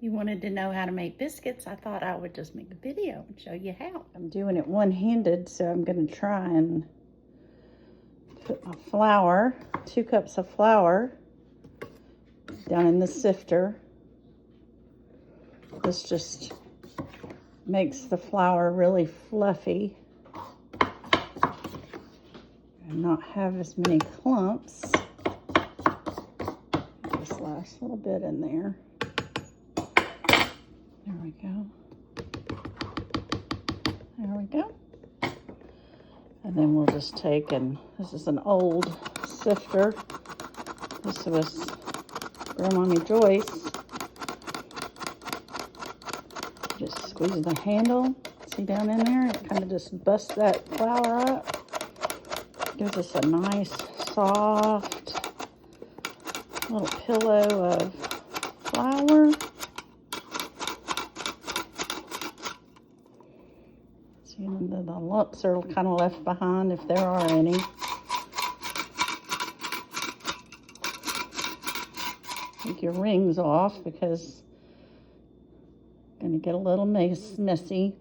You wanted to know how to make biscuits. I thought I would just make a video and show you how. I'm doing it one-handed, so I'm going to try and put my flour, 2 cups of flour, down in the sifter. This just makes the flour really fluffy and not have as many clumps. This last little bit in there. There we go. There we go. And then we'll just take, and this is an old sifter. This was Grandmommy Joyce. Just squeeze the handle. See down in there? It kind of just busts that flour up. Gives us a nice, soft little pillow of flour. See, the lumps are kind of left behind if there are any. Take your rings off because it's going to get a little messy.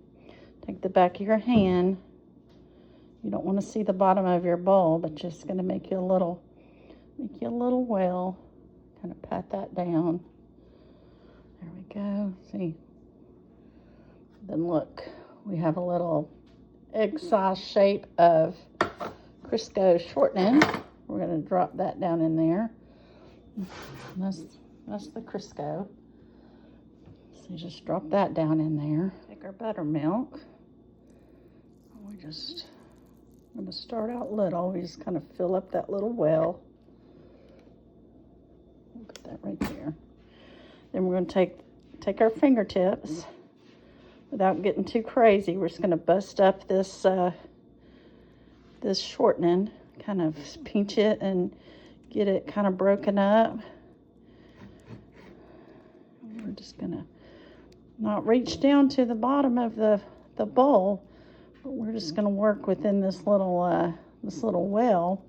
Take the back of your hand. You don't want to see the bottom of your bowl, but just going to make you a little well. Kind of pat that down. There we go. See? Then look, we have a little egg-size shape of Crisco shortening. We're going to drop that down in there. That's the Crisco. So just drop that down in there. Take our buttermilk. I'm going to start out little. We just kind of fill up that little well. We'll put that right there. Then we're going to take our fingertips. Without getting too crazy, we're just going to bust up this this shortening, kind of pinch it and get it kind of broken up. We're just going to not reach down to the bottom of the bowl, but we're just going to work within this little well.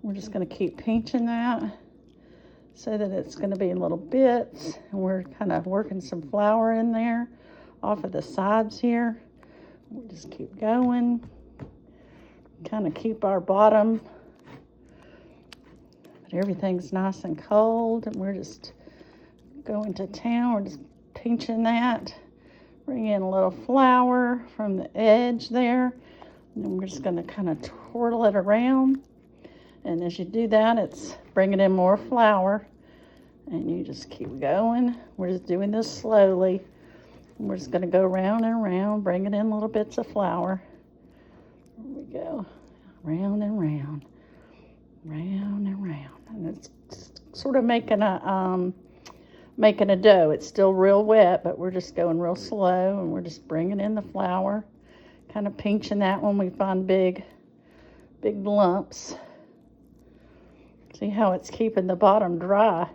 We're just going to keep pinching that so that it's going to be in little bits, and we're kind of working some flour in there off of the sides here. We'll just keep going, kind of keep our bottom, but everything's nice and cold, and we're just going to town. We're just pinching that, bring in a little flour from the edge there, and then we're just going to kind of twirl it around. And as you do that, it's bringing in more flour, and you just keep going. We're just doing this slowly. We're just going to go round and round, bringing in little bits of flour. There we go, round and round, round and round, and it's sort of making a dough. It's still real wet, but we're just going real slow, and we're just bringing in the flour, kind of pinching that when we find big lumps. See how it's keeping the bottom dry?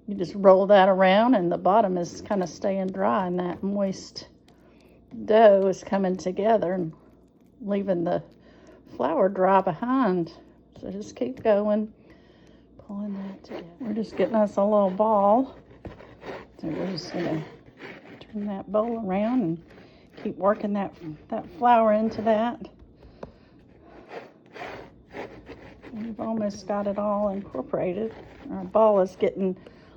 You just roll that around and the bottom is kind of staying dry, and that moist dough is coming together and leaving the flour dry behind. So just keep going, pulling that together. We're just getting us a little ball. So we're just going to turn that bowl around and keep working that flour into that. We've almost got it all incorporated. Our ball is getting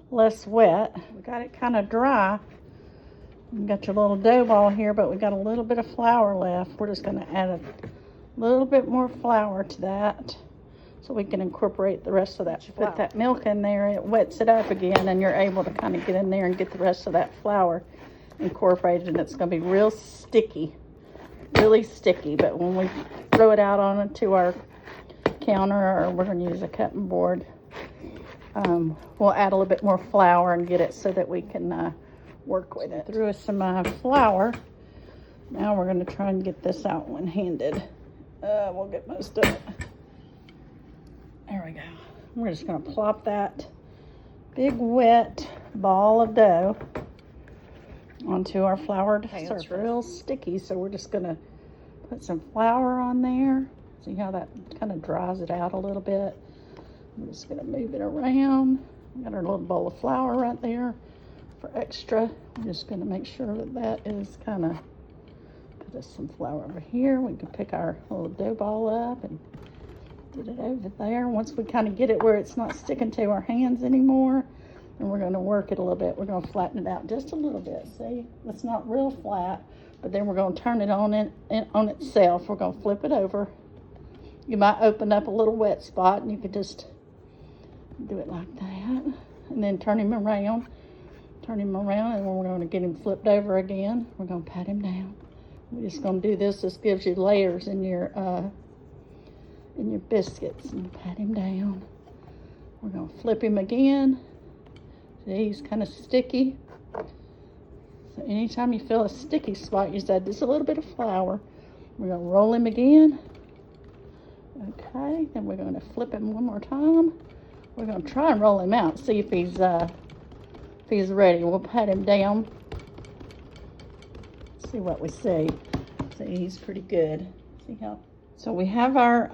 less wet. We got it kind of dry. You got your little dough ball here, but we got a little bit of flour left. We're just going to add a little bit more flour to that so we can incorporate the rest of that. You put that milk in there, it wets it up again, and you're able to kind of get in there and get the rest of that flour incorporated, and it's going to be real sticky, really sticky. But when we throw it out onto our counter, or we're going to use a cutting board, we'll add a little bit more flour and get it so that we can work with it. Threw us some flour. Now we're going to try and get this out one-handed. We'll get most of it. There we go. We're just going to plop that big wet ball of dough onto our floured surface. It's real sticky, so we're just going to put some flour on there. See how that kind of dries it out a little bit. I'm just going to move it around. We got our little bowl of flour right there for extra. I'm just gonna make sure that that is kind of, put us some flour over here. We can pick our little dough ball up and get it over there. Once we kind of get it where it's not sticking to our hands anymore, then we're gonna work it a little bit. We're gonna flatten it out just a little bit. See, it's not real flat, but then we're gonna turn it on itself. We're gonna flip it over. You might open up a little wet spot, and you could just do it like that, and then turn him around, and we're going to get him flipped over again. We're going to pat him down. We're just going to do this. This gives you layers in your biscuits. And pat him down. We're going to flip him again. See, he's kind of sticky. So anytime you feel a sticky spot, you just add just a little bit of flour. We're going to roll him again. Okay, then we're going to flip him one more time. We're going to try and roll him out, see if he's ready. We'll pat him down. See what we see. See, he's pretty good. See how? So we have our,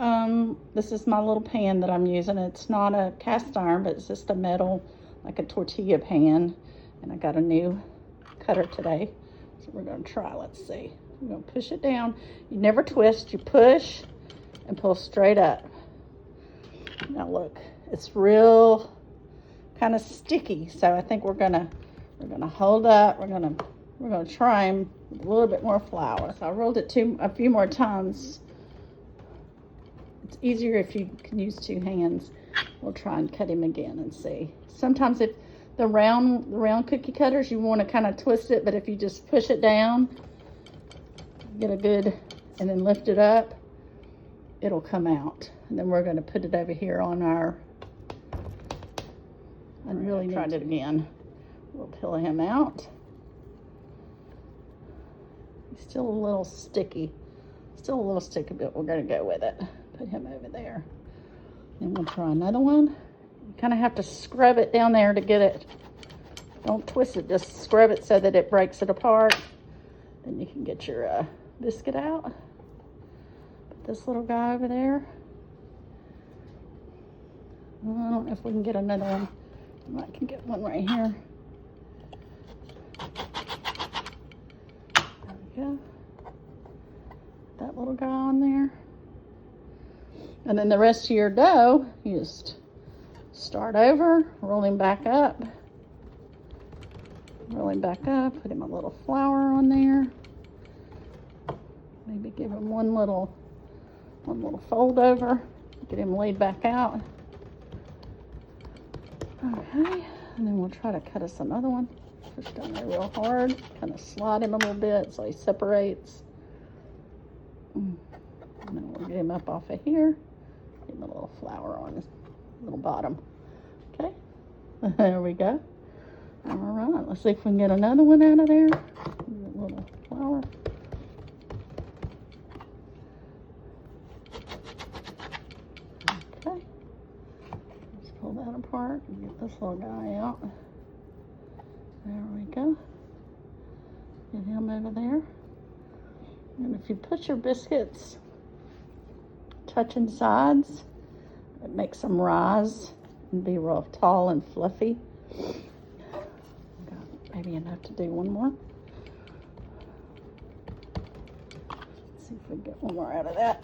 this is my little pan that I'm using. It's not a cast iron, but it's just a metal, like a tortilla pan. And I got a new cutter today. So we're going to try, let's see. We're going to push it down. You never twist, you push and pull straight up. Now look, it's real kind of sticky, so I think we're gonna hold up. We're gonna try him with a little bit more flour. So I rolled it a few more times. It's easier if you can use two hands. We'll try and cut him again and see. Sometimes if the round cookie cutters, you want to kind of twist it, but if you just push it down, get a good, and then lift it up, it'll come out. And then we're going to put it over here on our, I really tried it again. We'll peel him out. He's still a little sticky. But we're going to go with it. Put him over there. Then we'll try another one. You kind of have to scrub it down there to get it. Don't twist it, just scrub it so that it breaks it apart. Then you can get your biscuit out. This little guy over there. I don't know if we can get another one. I can get one right here. There we go. That little guy on there. And then the rest of your dough, you just start over, roll him back up. Put him a little flour on there. Maybe give him one little fold over, get him laid back out. Okay, and then we'll try to cut us another one. Push down there real hard, kind of slide him a little bit so he separates. And then we'll get him up off of here. Get him a little flour on his little bottom. Okay, there we go. All right, let's see if we can get another one out of there. A little flour. Okay, let's pull that apart and get this little guy out. There we go. Get him over there. And if you put your biscuits touching sides, it makes them rise and be real tall and fluffy. Got maybe enough to do one more. Let's see if we can get one more out of that.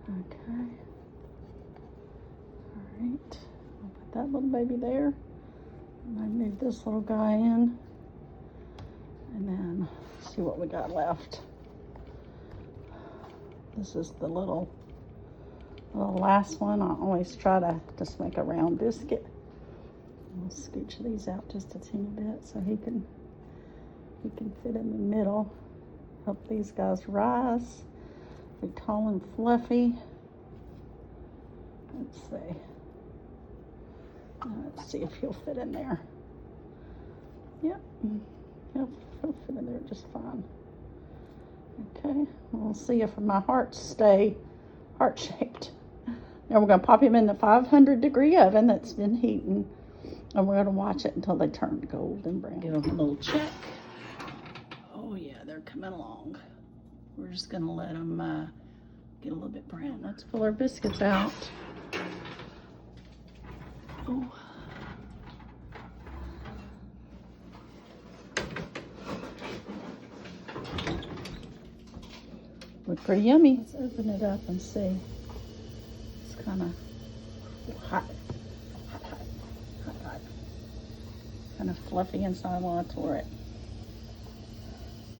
Okay. All right. I'll put that little baby there. And I move this little guy in. And then see what we got left. This is the little last one. I always try to just make a round biscuit. I'll scooch these out just a teeny bit so he can fit in the middle. Help these guys rise. Be tall and fluffy. Let's see. Let's see if he'll fit in there. Yep. He'll fit in there just fine. Okay, we'll see if my hearts stay heart-shaped. Now we're going to pop him in the 500-degree oven that's been heating, and we're going to watch it until they turn golden brown. Give them a little check. Oh yeah, they're coming along. We're just going to let them get a little bit brown. Let's pull our biscuits out. Ooh. Look pretty yummy. Let's open it up and see. It's kind of hot, hot, hot, hot, hot. Kind of fluffy inside while I tore it.